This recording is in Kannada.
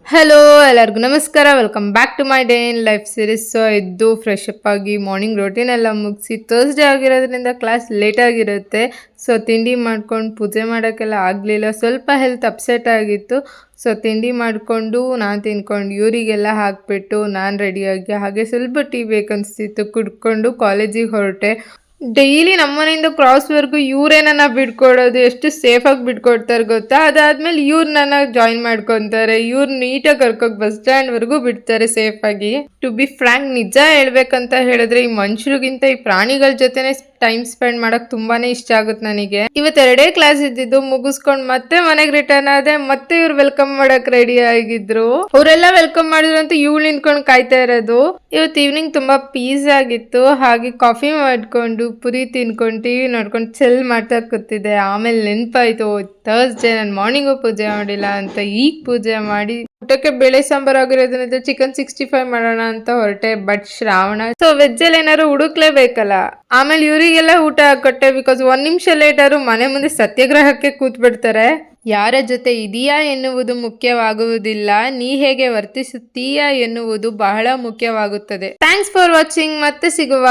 ಹಲೋ ಎಲ್ಲರಿಗೂ ನಮಸ್ಕಾರ. Welcome back to my day in life series. So ಎದ್ದು ಫ್ರೆಶ್ ಅಪ್ ಆಗಿ ಮಾರ್ನಿಂಗ್ ರೊಟೀನ್ ಎಲ್ಲ ಮುಗಿಸಿ ಥರ್ಸ್ಡೇ ಆಗಿರೋದ್ರಿಂದ ಕ್ಲಾಸ್ ಲೇಟ್ ಆಗಿರುತ್ತೆ. ಸೊ ತಿಂಡಿ ಮಾಡ್ಕೊಂಡು ಪೂಜೆ ಮಾಡೋಕ್ಕೆಲ್ಲ ಆಗಲಿಲ್ಲ, ಸ್ವಲ್ಪ ಹೆಲ್ತ್ ಅಪ್ಸೆಟ್ ಆಗಿತ್ತು. ಸೊ ತಿಂಡಿ ಮಾಡಿಕೊಂಡು ನಾನು ತಿನ್ಕೊಂಡು ಇವರಿಗೆಲ್ಲ ಹಾಕಿಬಿಟ್ಟು ನಾನು ರೆಡಿಯಾಗಿ ಹಾಗೆ ಸ್ವಲ್ಪ ಟೀ ಬೇಕನ್ನಿಸ್ತಿತ್ತು ಕುಡ್ಕೊಂಡು ಕಾಲೇಜಿಗೆ ಹೊರಟೆ. ಡೈಲಿ ನಮ್ಮನೆಯಿಂದ ಕ್ರಾಸ್ವರೆಗೂ ಇವರೇ ನನ್ನ ಬಿಟ್ಕೊಡೋದು, ಎಷ್ಟು ಸೇಫಾಗಿ ಬಿಟ್ಕೊಡ್ತಾರೆ ಗೊತ್ತಾ. ಅದಾದ್ಮೇಲೆ ಇವ್ರು ನನ್ನ ಜಾಯಿನ್ ಮಾಡ್ಕೊತಾರೆ, ಇವ್ರು ನೀಟಾಗಿ ಕರ್ಕೋಗಿ ಬಸ್ ಸ್ಟ್ಯಾಂಡ್ವರೆಗೂ ಬಿಡ್ತಾರೆ ಸೇಫಾಗಿ. ಟು ಬಿ ಫ್ರ್ಯಾಂಕ್, ನಿಜ ಹೇಳ್ಬೇಕಂತ ಹೇಳಿದ್ರೆ ಈ ಮನುಷ್ಯರಿಗಿಂತ ಈ ಪ್ರಾಣಿಗಳ ಜೊತೆನೆ ಟೈಮ್ ಸ್ಪೆಂಡ್ ಮಾಡಕ್ ತುಂಬಾನೇ ಇಷ್ಟ ಆಗುತ್ತೆ ನನಗೆ. ಇವತ್ತು 2 ಕ್ಲಾಸ್ ಇದ್ದಿದ್ದು ಮುಗಿಸ್ಕೊಂಡು ಮತ್ತೆ ಮನೆಗೆ ರಿಟರ್ನ್ ಆದೆ. ಮತ್ತೆ ಇವ್ರು ವೆಲ್ಕಮ್ ಮಾಡಕ್ ರೆಡಿ ಆಗಿದ್ರು. ಅವರೆಲ್ಲ ವೆಲ್ಕಮ್ ಮಾಡಿದ್ರು ಅಂತ ಇವಳು ನಿಂತ್ಕೊಂಡು ಕಾಯ್ತಾ ಇರೋದು. ಇವತ್ತು ಈವ್ನಿಂಗ್ ತುಂಬಾ ಪೀಸ್ ಆಗಿತ್ತು, ಹಾಗೆ ಕಾಫಿ ಮಾಡ್ಕೊಂಡು ಪುರಿ ತಿನ್ಕೊಂಡು ಟಿವಿ ನೋಡ್ಕೊಂಡು ಚೆಲ್ ಮಾಡ್ತಾ ಕೂತಿದ್ದೆ. ಆಮೇಲೆ ನೆನಪಾಯ್ತು ಥರ್ಸ್ಡೇ ನಾನು ಮಾರ್ನಿಂಗು ಪೂಜೆ ಮಾಡಿಲ್ಲ ಅಂತ. ಈಗ ಪೂಜೆ ಮಾಡಿ ಊಟಕ್ಕೆ ಬೇಳೆ ಸಾಂಬಾರ್ ಆಗಿರೋದ್ರಿಂದ ಚಿಕನ್ 65 ಮಾಡೋಣ ಅಂತ ಹೊರಟೆ. ಬಟ್ ಶ್ರಾವಣ, ಸೊ ವೆಜ್ ಅಲ್ಲಿ ಏನಾದ್ರು ಹುಡುಕ್ಲೇಬೇಕಲ್ಲ. ಆಮೇಲೆ ಇವರಿಗೆಲ್ಲ ಊಟ ಕೊಟ್ಟೆ, ಬಿಕಾಸ್ 1 ನಿಮಿಷ ಲೇಟ್ ಆದ್ರೂ ಮನೆ ಮುಂದೆ ಸತ್ಯಾಗ್ರಹಕ್ಕೆ ಕೂತ್ ಬಿಡ್ತಾರೆ. ಯಾರ ಜೊತೆ ಇದೆಯಾ ಎನ್ನುವುದು ಮುಖ್ಯವಾಗುವುದಿಲ್ಲ, ನೀ ಹೇಗೆ ವರ್ತಿಸುತ್ತೀಯಾ ಎನ್ನುವುದು ಬಹಳ ಮುಖ್ಯವಾಗುತ್ತದೆ. ಥ್ಯಾಂಕ್ಸ್ ಫಾರ್ ವಾಚಿಂಗ್, ಮತ್ತೆ ಸಿಗುವ.